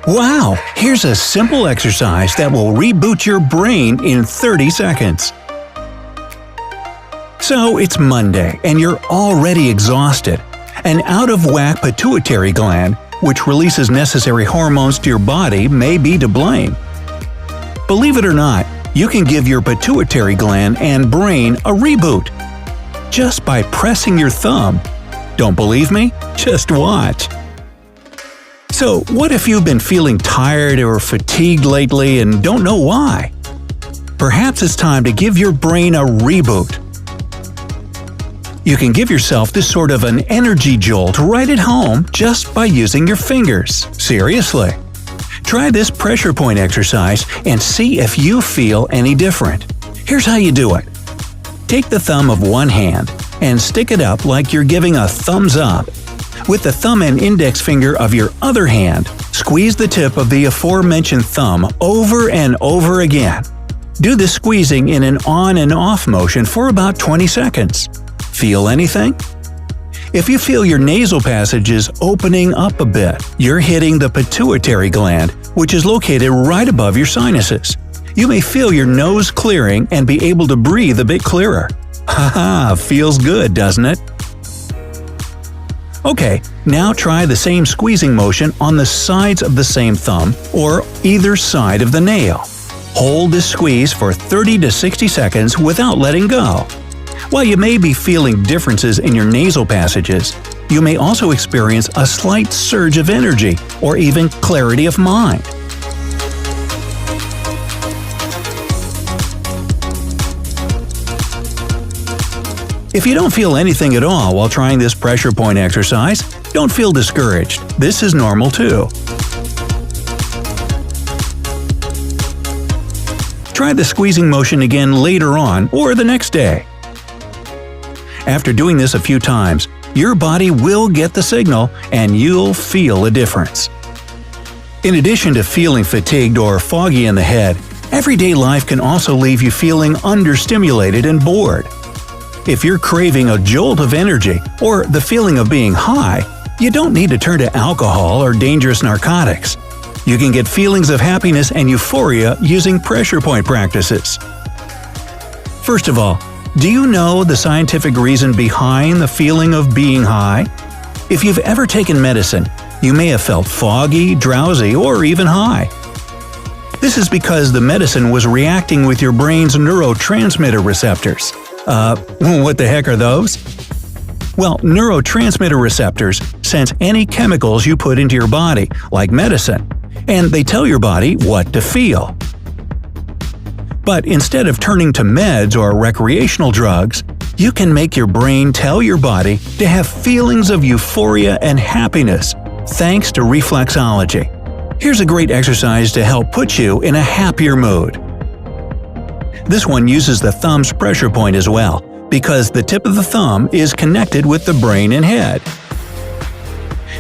Wow! Here's a simple exercise that will reboot your brain in 30 seconds. So it's Monday and you're already exhausted. An out-of-whack pituitary gland, which releases necessary hormones to your body, may be to blame. Believe it or not, you can give your pituitary gland and brain a reboot just by pressing your thumb. Don't believe me? Just watch. So, what if you've been feeling tired or fatigued lately and don't know why? Perhaps it's time to give your brain a reboot. You can give yourself this sort of an energy jolt right at home just by using your fingers. Seriously. Try this pressure point exercise and see if you feel any different. Here's how you do it. Take the thumb of one hand and stick it up like you're giving a thumbs up. With the thumb and index finger of your other hand, squeeze the tip of the aforementioned thumb over and over again. Do this squeezing in an on and off motion for about 20 seconds. Feel anything? If you feel your nasal passages opening up a bit, you're hitting the pituitary gland, which is located right above your sinuses. You may feel your nose clearing and be able to breathe a bit clearer. Haha, feels good, doesn't it? Okay, now try the same squeezing motion on the sides of the same thumb or either side of the nail. Hold this squeeze for 30 to 60 seconds without letting go. While you may be feeling differences in your nasal passages, you may also experience a slight surge of energy or even clarity of mind. If you don't feel anything at all while trying this pressure point exercise, don't feel discouraged. This is normal too. Try the squeezing motion again later on or the next day. After doing this a few times, your body will get the signal and you'll feel a difference. In addition to feeling fatigued or foggy in the head, everyday life can also leave you feeling understimulated and bored. If you're craving a jolt of energy or the feeling of being high, you don't need to turn to alcohol or dangerous narcotics. You can get feelings of happiness and euphoria using pressure point practices. First of all, do you know the scientific reason behind the feeling of being high? If you've ever taken medicine, you may have felt foggy, drowsy, or even high. This is because the medicine was reacting with your brain's neurotransmitter receptors. What the heck are those? Well, neurotransmitter receptors sense any chemicals you put into your body, like medicine, and they tell your body what to feel. But instead of turning to meds or recreational drugs, you can make your brain tell your body to have feelings of euphoria and happiness, thanks to reflexology. Here's a great exercise to help put you in a happier mood. This one uses the thumb's pressure point as well, because the tip of the thumb is connected with the brain and head.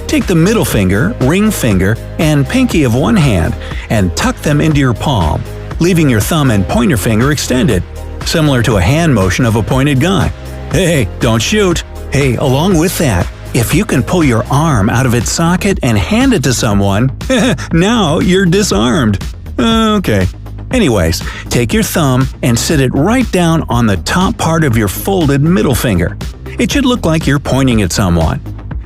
Take the middle finger, ring finger, and pinky of one hand and tuck them into your palm, leaving your thumb and pointer finger extended, similar to a hand motion of a pointed gun. Hey, don't shoot! Hey, along with that, if you can pull your arm out of its socket and hand it to someone, now you're disarmed. Okay. Anyways, take your thumb and sit it right down on the top part of your folded middle finger. It should look like you're pointing at someone.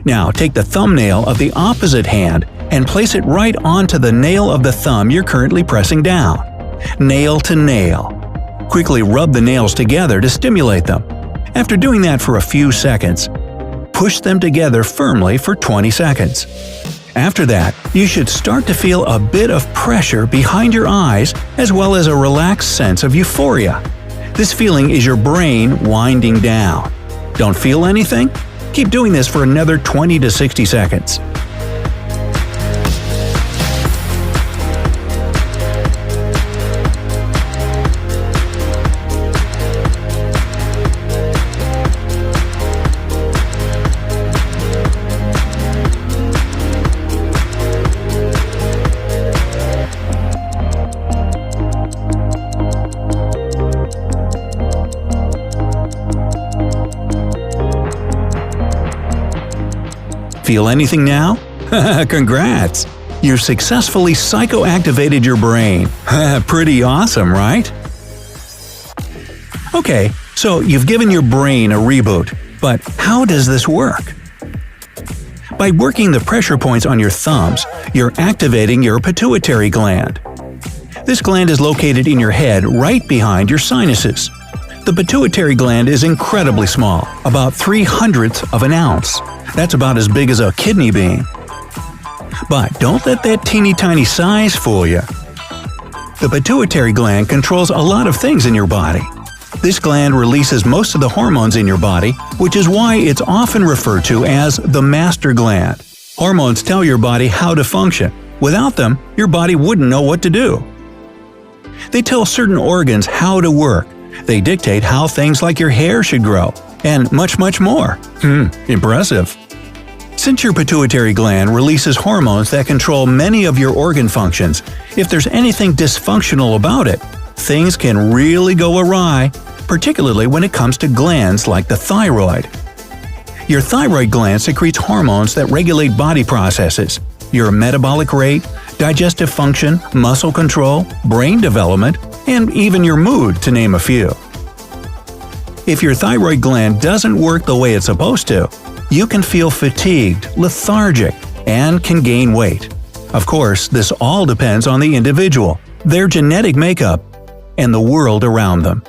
Now take the thumbnail of the opposite hand and place it right onto the nail of the thumb you're currently pressing down. Nail to nail. Quickly rub the nails together to stimulate them. After doing that for a few seconds, push them together firmly for 20 seconds. After that, you should start to feel a bit of pressure behind your eyes as well as a relaxed sense of euphoria. This feeling is your brain winding down. Don't feel anything? Keep doing this for another 20 to 60 seconds. Feel anything now? Congrats! You've successfully psychoactivated your brain. Pretty awesome, right? Okay, so you've given your brain a reboot, but how does this work? By working the pressure points on your thumbs, you're activating your pituitary gland. This gland is located in your head right behind your sinuses. The pituitary gland is incredibly small, about 3/100th of an ounce. That's about as big as a kidney bean. But don't let that teeny tiny size fool you. The pituitary gland controls a lot of things in your body. This gland releases most of the hormones in your body, which is why it's often referred to as the master gland. Hormones tell your body how to function. Without them, your body wouldn't know what to do. They tell certain organs how to work. They dictate how things like your hair should grow, and much more. Impressive. Since your pituitary gland releases hormones that control many of your organ functions, if there's anything dysfunctional about it, things can really go awry, particularly when it comes to glands like the thyroid. Your thyroid gland secretes hormones that regulate body processes, your metabolic rate, digestive function, muscle control, brain development, and even your mood, to name a few. If your thyroid gland doesn't work the way it's supposed to, you can feel fatigued, lethargic, and can gain weight. Of course, this all depends on the individual, their genetic makeup, and the world around them.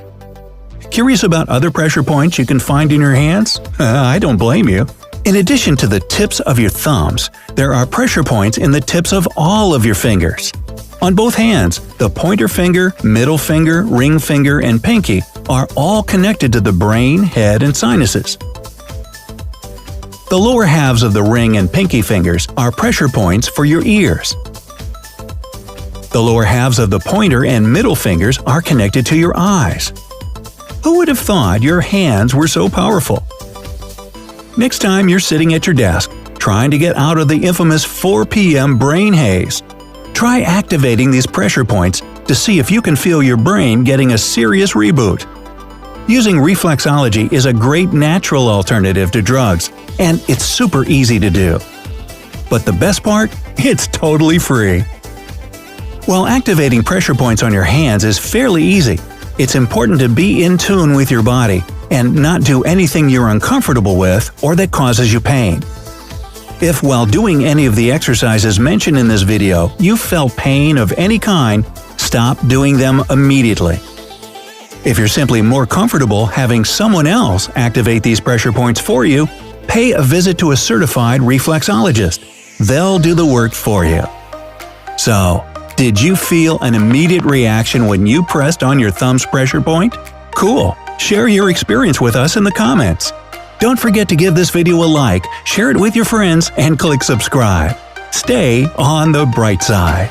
Curious about other pressure points you can find in your hands? I don't blame you. In addition to the tips of your thumbs, there are pressure points in the tips of all of your fingers. On both hands, the pointer finger, middle finger, ring finger, and pinky are all connected to the brain, head, and sinuses. The lower halves of the ring and pinky fingers are pressure points for your ears. The lower halves of the pointer and middle fingers are connected to your eyes. Who would have thought your hands were so powerful? Next time you're sitting at your desk, trying to get out of the infamous 4 p.m. brain haze, try activating these pressure points to see if you can feel your brain getting a serious reboot. Using reflexology is a great natural alternative to drugs, and it's super easy to do. But the best part? It's totally free. While activating pressure points on your hands is fairly easy, it's important to be in tune with your body and not do anything you're uncomfortable with or that causes you pain. If while doing any of the exercises mentioned in this video you felt pain of any kind, stop doing them immediately. If you're simply more comfortable having someone else activate these pressure points for you, pay a visit to a certified reflexologist. They'll do the work for you. So, did you feel an immediate reaction when you pressed on your thumb's pressure point? Cool! Share your experience with us in the comments. Don't forget to give this video a like, share it with your friends, and click subscribe. Stay on the bright side.